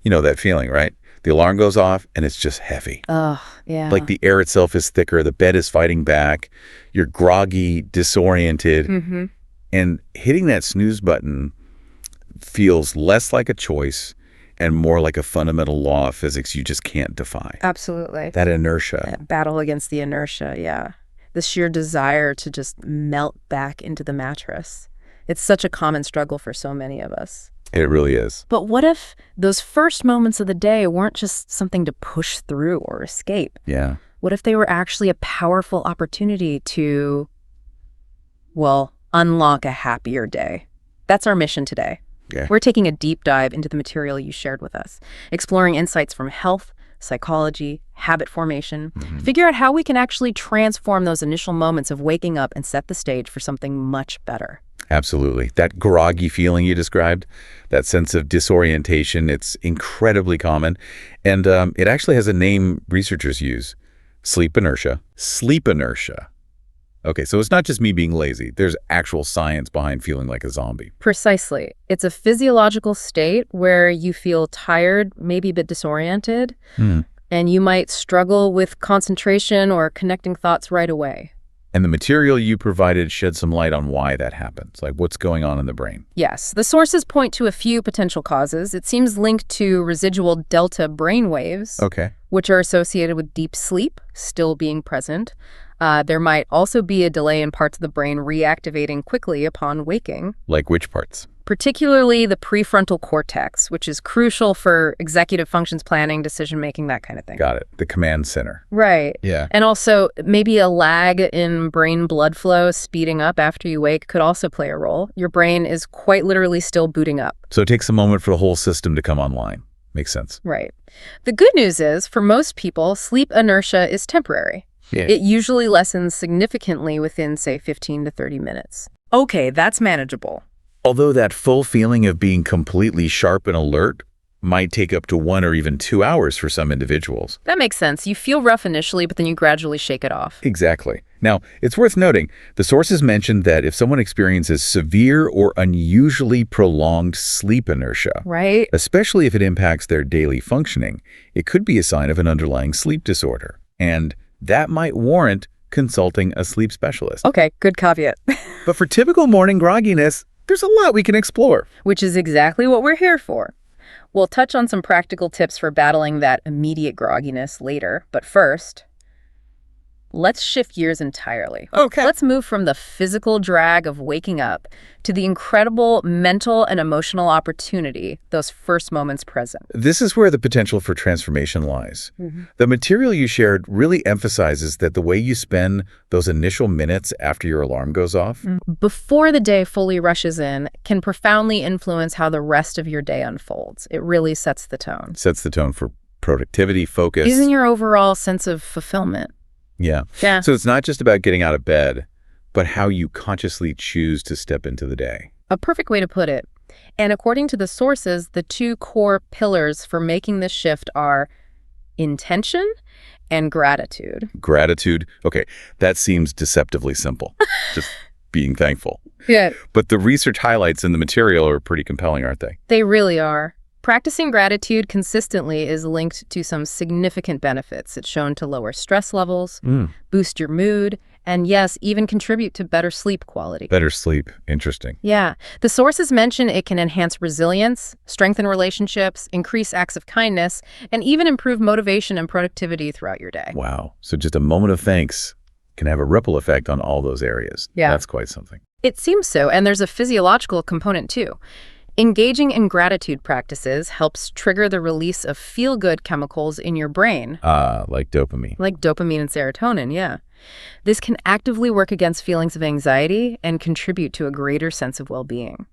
You know that feeling, right? The alarm goes off and it's just heavy. Oh, yeah. Like the air itself is thicker, the bed is fighting back, you're groggy, disoriented, and hitting that snooze button feels less like a choice and more like a fundamental law of physics you just can't defy. Absolutely. That inertia. That battle against the inertia, yeah. The sheer desire to just melt back into the mattress. It's such a common struggle for so many of us. It really is. But what if those first moments of the day weren't just something to push through or escape? Yeah. What if they were actually a powerful opportunity to, well, unlock a happier day? That's our mission today. Yeah. We're taking a deep dive into the material you shared with us, exploring insights from health, psychology, habit formation, figure out how we can actually transform those initial moments of waking up and set the stage for something much better. Absolutely. That groggy feeling you described, that sense of disorientation, it's incredibly common. And it actually has a name researchers use, sleep inertia. Sleep inertia. Okay, so it's not just me being lazy. There's actual science behind feeling like a zombie. Precisely. It's a physiological state where you feel tired, maybe a bit disoriented, and you might struggle with concentration or connecting thoughts right away. And the material you provided shed some light on why that happens, like what's going on in the brain. Yes, the sources point to a few potential causes. It seems linked to residual delta brain waves, which are associated with deep sleep still being present. There might also be a delay in parts of the brain reactivating quickly upon waking. Like which parts? Particularly the prefrontal cortex, which is crucial for executive functions planning, decision-making, that kind of thing. Got it. The command center. Right. Yeah. And also maybe a lag in brain blood flow speeding up after you wake could also play a role. Your brain is quite literally still booting up. So it takes a moment for the whole system to come online. Makes sense. Right. The good news is, for most people, sleep inertia is temporary. Yeah. It usually lessens significantly within, say, 15 to 30 minutes. Okay, that's manageable. Although that full feeling of being completely sharp and alert might take up to 1 or even 2 hours for some individuals. That makes sense. You feel rough initially, but then you gradually shake it off. Exactly. Now, it's worth noting, the sources mentioned that if someone experiences severe or unusually prolonged sleep inertia, Right? especially if it impacts their daily functioning, it could be a sign of an underlying sleep disorder. And that might warrant consulting a sleep specialist. Okay, good caveat. But for typical morning grogginess, there's a lot we can explore. Which is exactly what we're here for. We'll touch on some practical tips for battling that immediate grogginess later, but first, let's shift gears entirely. Okay. Let's move from the physical drag of waking up to the incredible mental and emotional opportunity those first moments present. This is where the potential for transformation lies. The material you shared really emphasizes that the way you spend those initial minutes after your alarm goes off, Before the day fully rushes in, can profoundly influence how the rest of your day unfolds. It really sets the tone. sets the tone for productivity, focus. Even your overall sense of fulfillment. Yeah. Yeah. So it's not just about getting out of bed, but how you consciously choose to step into the day. A perfect way to put it. And according to the sources, the two core pillars for making this shift are intention and gratitude. Gratitude. Okay, that seems deceptively simple. Just being thankful. Yeah. But the research highlights in the material are pretty compelling, aren't they? They really are. Practicing gratitude consistently is linked to some significant benefits. It's shown to lower stress levels, boost your mood, and yes, even contribute to better sleep quality. Better sleep. Interesting. Yeah. The sources mention it can enhance resilience, strengthen relationships, increase acts of kindness, and even improve motivation and productivity throughout your day. Wow. So just a moment of thanks can have a ripple effect on all those areas. Yeah. That's quite something. It seems so, and there's a physiological component too. Engaging in gratitude practices helps trigger the release of feel-good chemicals in your brain, Like dopamine. like dopamine and serotonin, yeah. This can actively work against feelings of anxiety and contribute to a greater sense of well-being.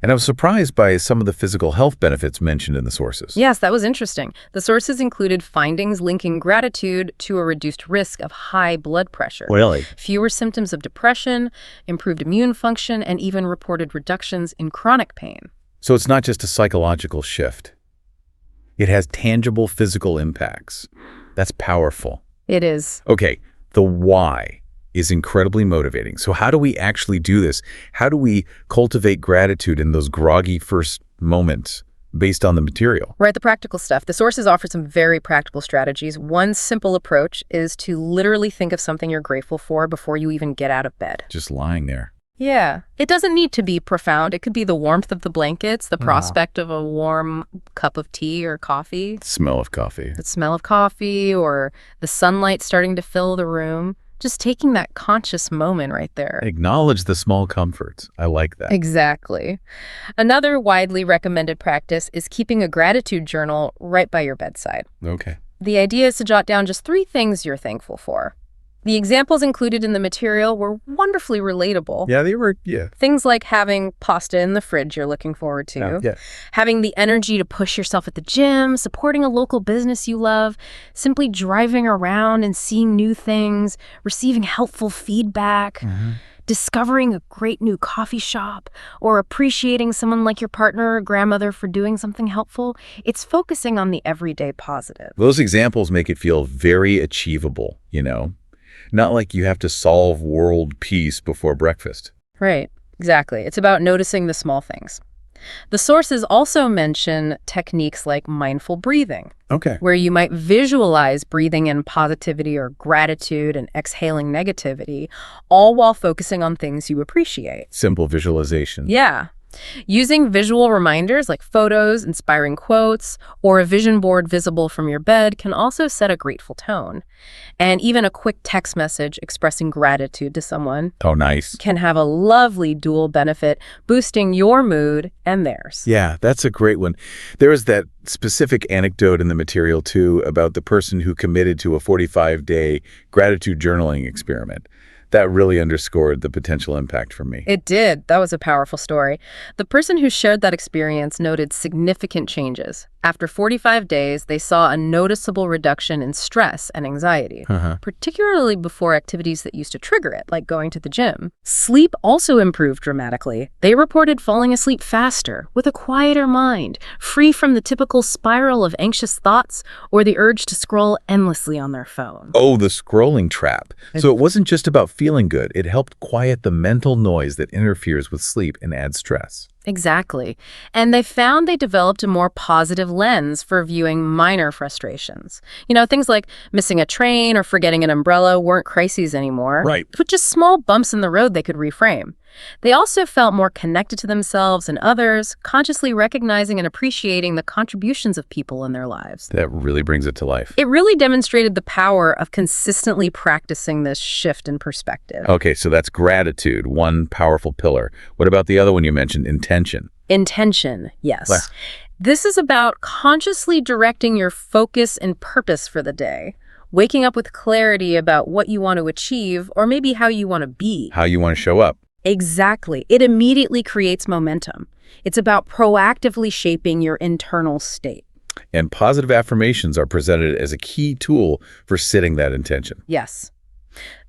And I was surprised by some of the physical health benefits mentioned in the sources. Yes, that was interesting. The sources included findings linking gratitude to a reduced risk of high blood pressure, Really? fewer symptoms of depression, improved immune function, and even reported reductions in chronic pain. So it's not just a psychological shift. It has tangible physical impacts. That's powerful. It is. Okay, the why is incredibly motivating. So how do we actually do this? How do we cultivate gratitude in those groggy first moments based on the material. Right, the practical stuff. The sources offer some very practical strategies. One simple approach is to literally think of something you're grateful for before you even get out of bed. Just lying there. Yeah. It doesn't need to be profound. It could be the warmth of the blankets, the prospect of a warm cup of tea or coffee. Smell of coffee. The smell of coffee, or the sunlight starting to fill the room. Just taking that conscious moment right there. Acknowledge the small comforts. I like that. Exactly. Another widely recommended practice is keeping a gratitude journal right by your bedside. Okay. The idea is to jot down just 3 things you're thankful for. The examples included in the material were wonderfully relatable. Yeah, they were, yeah. Things like having pasta in the fridge you're looking forward to, having the energy to push yourself at the gym, supporting a local business you love, simply driving around and seeing new things, receiving helpful feedback, discovering a great new coffee shop, or appreciating someone like your partner or grandmother for doing something helpful. It's focusing on the everyday positive. Those examples make it feel very achievable, Not like you have to solve world peace before breakfast. Right, exactly. It's about noticing the small things. The sources also mention techniques like mindful breathing, where you might visualize breathing in positivity or gratitude and exhaling negativity, all while focusing on things you appreciate. Simple visualization. Yeah. Using visual reminders like photos, inspiring quotes, or a vision board visible from your bed can also set a grateful tone. And even a quick text message expressing gratitude to someone can have a lovely dual benefit, boosting your mood and theirs. Yeah, that's a great one. There was that specific anecdote in the material, too, about the person who committed to a 45-day gratitude journaling experiment. That really underscored the potential impact for me. It did. That was a powerful story. The person who shared that experience noted significant changes. After 45 days, they saw a noticeable reduction in stress and anxiety, particularly before activities that used to trigger it, like going to the gym. Sleep also improved dramatically. They reported falling asleep faster, with a quieter mind, free from the typical spiral of anxious thoughts or the urge to scroll endlessly on their phone. Oh, the scrolling trap. So it wasn't just about feeling good. It helped quiet the mental noise that interferes with sleep and adds stress. Exactly. And they found they developed a more positive lens for viewing minor frustrations. Things like missing a train or forgetting an umbrella weren't crises anymore. Right. But just small bumps in the road they could reframe. They also felt more connected to themselves and others, consciously recognizing and appreciating the contributions of people in their lives. That really brings it to life. It really demonstrated the power of consistently practicing this shift in perspective. Okay, so that's gratitude, one powerful pillar. What about the other one you mentioned, intention? Intention, yes. Well, this is about consciously directing your focus and purpose for the day. Waking up with clarity about what you want to achieve, or maybe how you want to be. How you want to show up. Exactly. It immediately creates momentum. It's about proactively shaping your internal state. And positive affirmations are presented as a key tool for setting that intention. Yes.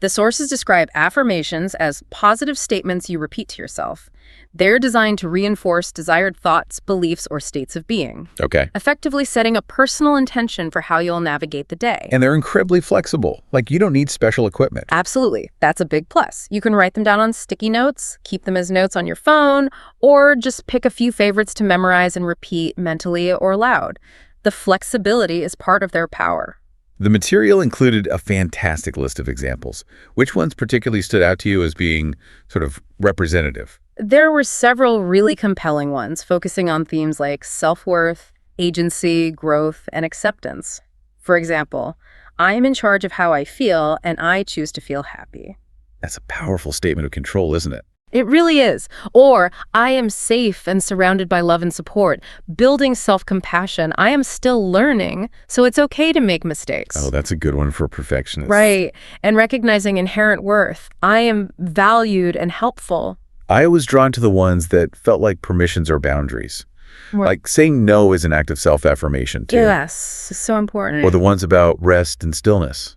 The sources describe affirmations as positive statements you repeat to yourself. They're designed to reinforce desired thoughts, beliefs, or states of being. Okay. Effectively setting a personal intention for how you'll navigate the day. And they're incredibly flexible. Like, you don't need special equipment. Absolutely. That's a big plus. You can write them down on sticky notes, keep them as notes on your phone, or just pick a few favorites to memorize and repeat mentally or aloud. The flexibility is part of their power. The material included a fantastic list of examples. Which ones particularly stood out to you as being sort of representative? There were several really compelling ones, focusing on themes like self-worth, agency, growth, and acceptance. For example, I am in charge of how I feel, and I choose to feel happy. That's a powerful statement of control, isn't it? It really is. Or, I am safe and surrounded by love and support. Building self-compassion. I am still learning, so it's okay to make mistakes. Oh, that's a good one for perfectionists. Right. And recognizing inherent worth. I am valued and helpful. I was drawn to the ones that felt like permissions or boundaries. Like saying no is an act of self-affirmation, too. Yes, it's so important. Or the ones about rest and stillness.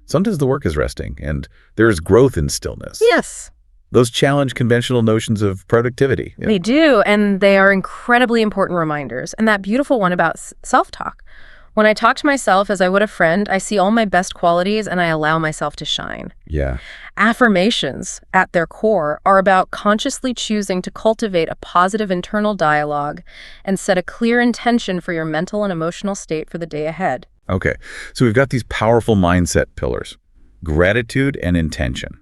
Sometimes the work is resting, and there is growth in stillness. Yes. Those challenge conventional notions of productivity. Yeah. They do, and they are incredibly important reminders. And that beautiful one about self-talk. When I talk to myself as I would a friend, I see all my best qualities and I allow myself to shine. Yeah. Affirmations, at their core, are about consciously choosing to cultivate a positive internal dialogue and set a clear intention for your mental and emotional state for the day ahead. Okay, so we've got these powerful mindset pillars: gratitude and intention.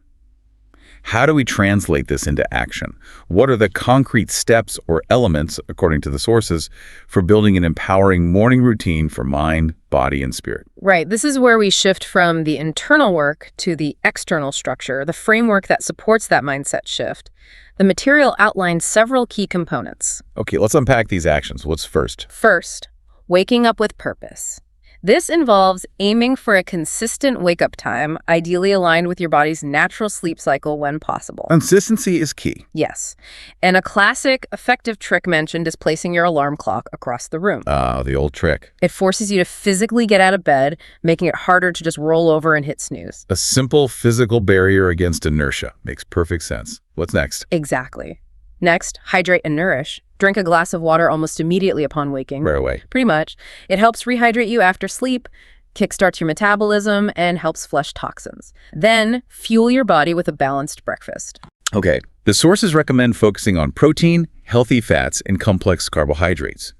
How do we translate this into action? What are the concrete steps or elements, according to the sources, for building an empowering morning routine for mind, body, and spirit? Right. This is where we shift from the internal work to the external structure, the framework that supports that mindset shift. The material outlines several key components. Okay, let's unpack these actions. What's first? First, waking up with purpose. This involves aiming for a consistent wake-up time, ideally aligned with your body's natural sleep cycle when possible. Consistency is key. Yes. And a classic, effective trick mentioned is placing your alarm clock across the room. The old trick. It forces you to physically get out of bed, making it harder to just roll over and hit snooze. A simple physical barrier against inertia. Makes perfect sense. What's next? Exactly. Next, hydrate and nourish. Drink a glass of water almost immediately upon waking. Right away. Pretty much. It helps rehydrate you after sleep, kickstarts your metabolism, and helps flush toxins. Then, fuel your body with a balanced breakfast. Okay. The sources recommend focusing on protein, healthy fats, and complex carbohydrates.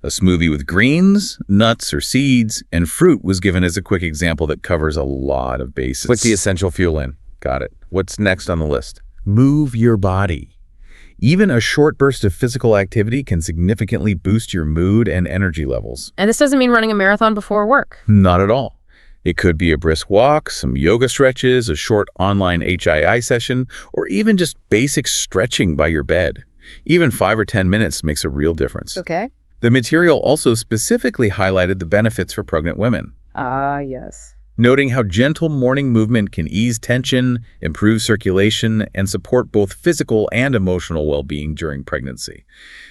A smoothie with greens, nuts or seeds, and fruit was given as a quick example that covers a lot of bases. Put the essential fuel in. Got it. What's next on the list? Move your body. Even a short burst of physical activity can significantly boost your mood and energy levels. And this doesn't mean running a marathon before work. Not at all. It could be a brisk walk, some yoga stretches, a short online HII session, or even just basic stretching by your bed. Even 5 or 10 minutes makes a real difference. Okay. The material also specifically highlighted the benefits for pregnant women. Yes. Noting how gentle morning movement can ease tension, improve circulation, and support both physical and emotional well-being during pregnancy.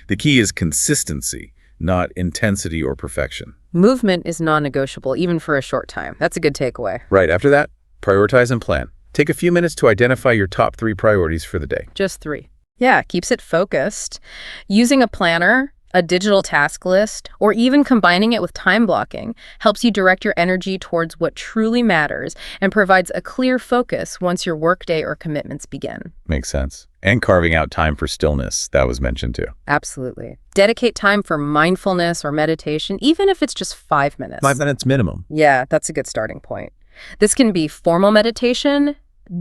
The key is consistency, not intensity or perfection. Movement is non-negotiable, even for a short time. That's a good takeaway. Right after that, prioritize and plan. Take a few minutes to identify your top 3 priorities for the day. Just 3. Yeah, keeps it focused. Using a planner, a digital task list, or even combining it with time blocking helps you direct your energy towards what truly matters and provides a clear focus once your workday or commitments begin. Makes sense. And carving out time for stillness, that was mentioned too. Absolutely. Dedicate time for mindfulness or meditation, even if it's just 5 minutes. 5 minutes minimum. Yeah, that's a good starting point. This can be formal meditation,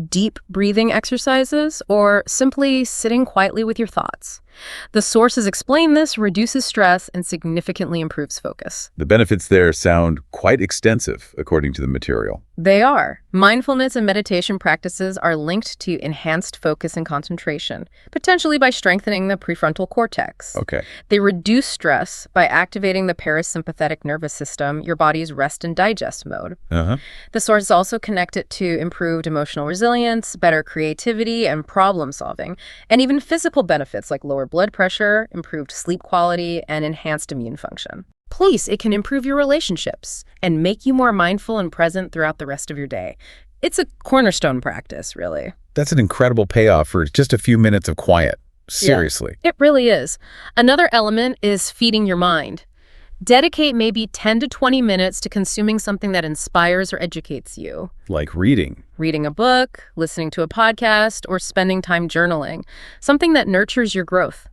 deep breathing exercises, or simply sitting quietly with your thoughts. The sources explain this reduces stress and significantly improves focus. The benefits there sound quite extensive, according to the material. They are. Mindfulness and meditation practices are linked to enhanced focus and concentration, potentially by strengthening the prefrontal cortex. Okay. They reduce stress by activating the parasympathetic nervous system, your body's rest and digest mode. The sources also connect it to improved emotional resilience, better creativity and problem solving, and even physical benefits like lower blood pressure, improved sleep quality, and enhanced immune function. Plus, it can improve your relationships and make you more mindful and present throughout the rest of your day. It's a cornerstone practice, really. That's an incredible payoff for just a few minutes of quiet. Seriously. Yeah, it really is. Another element is feeding your mind. Dedicate maybe 10 to 20 minutes to consuming something that inspires or educates you. Like reading. Reading a book, listening to a podcast, or spending time journaling. Something that nurtures your growth.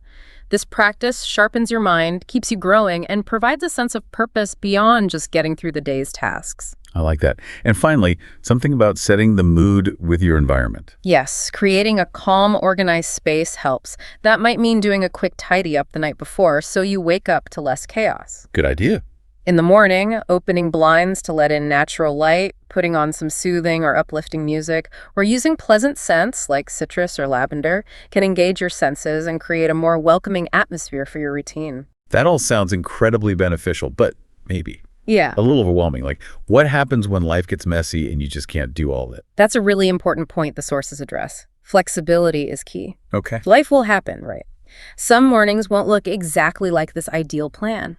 This practice sharpens your mind, keeps you growing, and provides a sense of purpose beyond just getting through the day's tasks. I like that. And finally, something about setting the mood with your environment. Yes, creating a calm, organized space helps. That might mean doing a quick tidy up the night before so you wake up to less chaos. Good idea. In the morning, opening blinds to let in natural light, putting on some soothing or uplifting music, or using pleasant scents like citrus or lavender can engage your senses and create a more welcoming atmosphere for your routine. That all sounds incredibly beneficial, but maybe Yeah. a little overwhelming. Like, what happens when life gets messy and you just can't do all of it? That's a really important point the sources address. Flexibility is key. Okay. Life will happen, right? Some mornings won't look exactly like this ideal plan.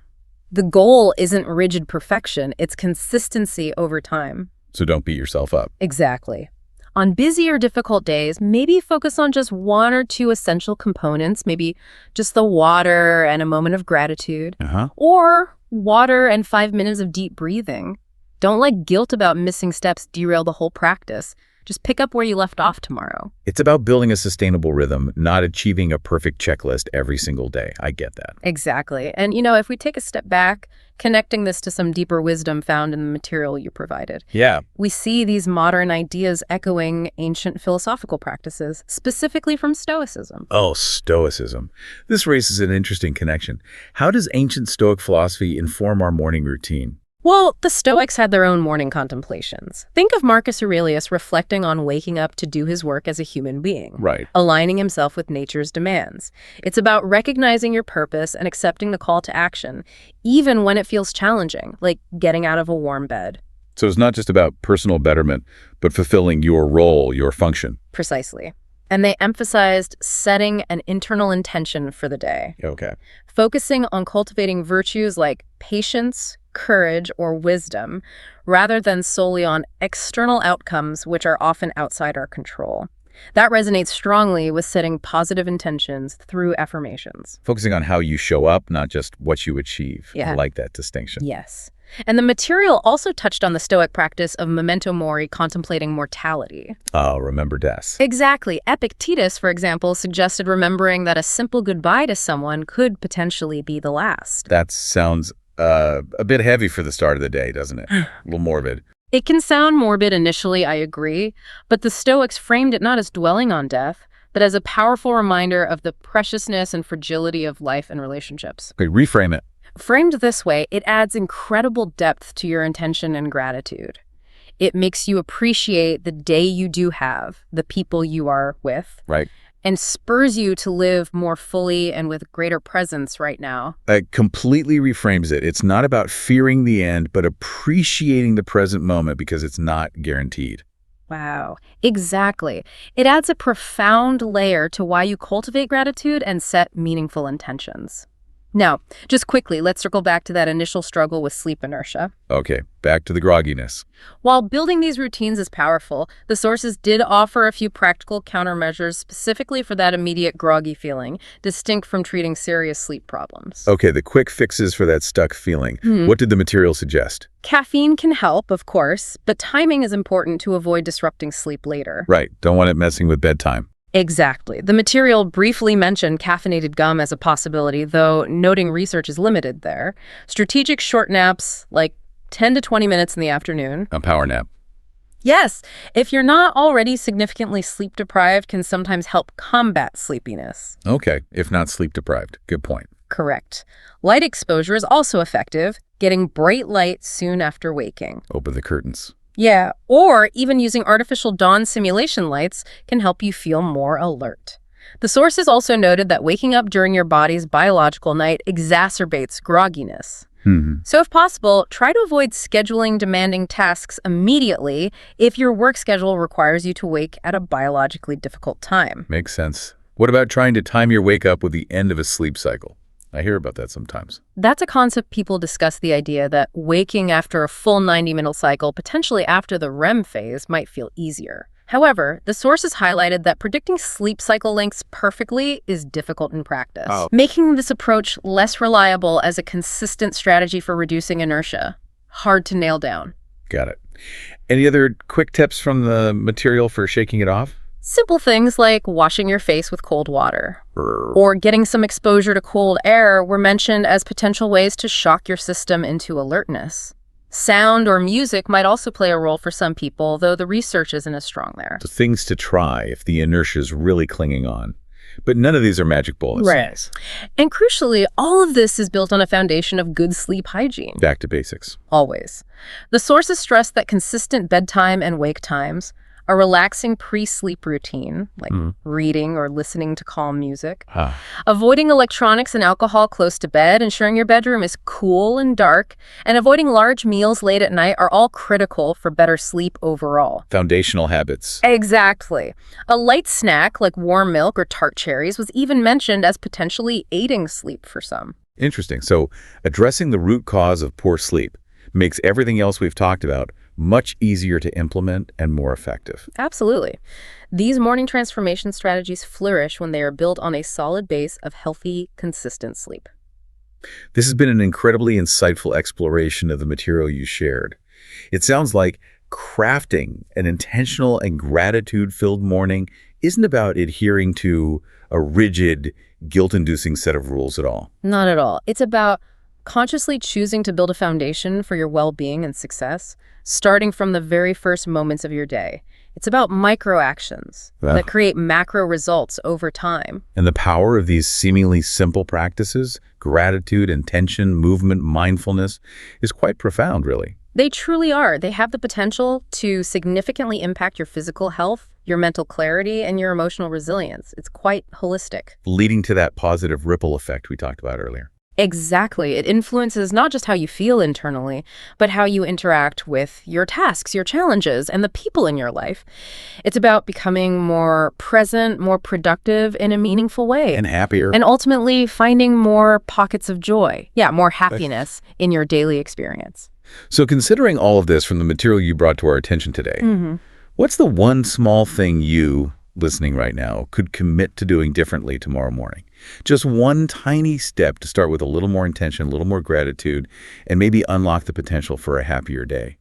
The goal isn't rigid perfection, it's consistency over time. So don't beat yourself up. Exactly. On busy or difficult days, maybe focus on just 1 or 2 essential components, maybe just the water and a moment of gratitude. Or Water and 5 minutes of deep breathing. Don't let guilt about missing steps derail the whole practice. Just pick up where you left off tomorrow. It's about building a sustainable rhythm, not achieving a perfect checklist every single day. I get that. Exactly. And, if we take a step back, connecting this to some deeper wisdom found in the material you provided. Yeah. We see these modern ideas echoing ancient philosophical practices, specifically from Stoicism. Oh, Stoicism. This raises an interesting connection. How does ancient Stoic philosophy inform our morning routine? Well, the Stoics had their own morning contemplations. Think of Marcus Aurelius reflecting on waking up to do his work as a human being, Right. aligning himself with nature's demands. It's about recognizing your purpose and accepting the call to action, even when it feels challenging, like getting out of a warm bed. So it's not just about personal betterment, but fulfilling your role, your function. Precisely. And they emphasized setting an internal intention for the day, Okay. focusing on cultivating virtues like patience, courage, or wisdom, rather than solely on external outcomes, which are often outside our control. That resonates strongly with setting positive intentions through affirmations. Focusing on how you show up, not just what you achieve. Yeah. I like that distinction. Yes. And the material also touched on the Stoic practice of memento mori, contemplating mortality. Oh, remember death. Exactly. Epictetus, for example, suggested remembering that a simple goodbye to someone could potentially be the last. That sounds a bit heavy for the start of the day, doesn't it? A little morbid. It can sound morbid initially, I agree, but the Stoics framed it not as dwelling on death, but as a powerful reminder of the preciousness and fragility of life and relationships. Okay, reframe it. Framed this way, it adds incredible depth to your intention and gratitude. It makes you appreciate the day you do have, the people you are with, Right. and spurs you to live more fully and with greater presence right now. That completely reframes it. It's not about fearing the end, but appreciating the present moment because it's not guaranteed. Wow, exactly. It adds a profound layer to why you cultivate gratitude and set meaningful intentions. Now, just quickly, let's circle back to that initial struggle with sleep inertia. Okay, back to the grogginess. While building these routines is powerful, the sources did offer a few practical countermeasures specifically for that immediate groggy feeling, distinct from treating serious sleep problems. Okay, the quick fixes for that stuck feeling. What did the material suggest? Caffeine can help, of course, but timing is important to avoid disrupting sleep later. Right, don't want it messing with bedtime. Exactly. The material briefly mentioned caffeinated gum as a possibility, though noting research is limited there. Strategic short naps, like 10 to 20 minutes in the afternoon. A power nap. Yes, if you're not already significantly sleep deprived, can sometimes help combat sleepiness. Okay, if not sleep deprived. Good point. Correct. Light exposure is also effective, getting bright light soon after waking. Open the curtains. Yeah, or even using artificial dawn simulation lights can help you feel more alert. The sources also noted that waking up during your body's biological night exacerbates grogginess. So if possible, try to avoid scheduling demanding tasks immediately if your work schedule requires you to wake at a biologically difficult time. Makes sense. What about trying to time your wake up with the end of a sleep cycle? I hear about that sometimes. That's a concept people discuss, the idea that waking after a full 90-minute cycle, potentially after the REM phase, might feel easier. However, the sources highlighted that predicting sleep cycle lengths perfectly is difficult in practice, making this approach less reliable as a consistent strategy for reducing inertia. Hard to nail down. Got it. Any other quick tips from the material for shaking it off? Simple things like washing your face with cold water or getting some exposure to cold air were mentioned as potential ways to shock your system into alertness. Sound or music might also play a role for some people, though the research isn't as strong there. The things to try if the inertia is really clinging on. But none of these are magic bullets. Right. And crucially, all of this is built on a foundation of good sleep hygiene. Back to basics. Always. The sources stress that consistent bedtime and wake times, a relaxing pre-sleep routine, like reading or listening to calm music, avoiding electronics and alcohol close to bed, ensuring your bedroom is cool and dark, and avoiding large meals late at night are all critical for better sleep overall. Foundational habits. Exactly. A light snack like warm milk or tart cherries was even mentioned as potentially aiding sleep for some. Interesting. So addressing the root cause of poor sleep makes everything else we've talked about much easier to implement and more effective. Absolutely. These morning transformation strategies flourish when they are built on a solid base of healthy, consistent sleep. This has been an incredibly insightful exploration of the material you shared. It sounds like crafting an intentional and gratitude-filled morning isn't about adhering to a rigid, guilt-inducing set of rules at all. Not at all. It's about consciously choosing to build a foundation for your well-being and success, starting from the very first moments of your day. It's about micro actions that create macro results over time. And the power of these seemingly simple practices, gratitude, intention, movement, mindfulness, is quite profound, really. They truly are. They have the potential to significantly impact your physical health, your mental clarity, and your emotional resilience. It's quite holistic. Leading to that positive ripple effect we talked about earlier. Exactly. It influences not just how you feel internally, but how you interact with your tasks, your challenges, and the people in your life. It's about becoming more present, more productive in a meaningful way. And happier. And ultimately finding more pockets of joy. Yeah, more happiness in your daily experience. So considering all of this from the material you brought to our attention today, what's the one small thing you, listening right now, could commit to doing differently tomorrow morning? Just one tiny step to start with a little more intention, a little more gratitude, and maybe unlock the potential for a happier day.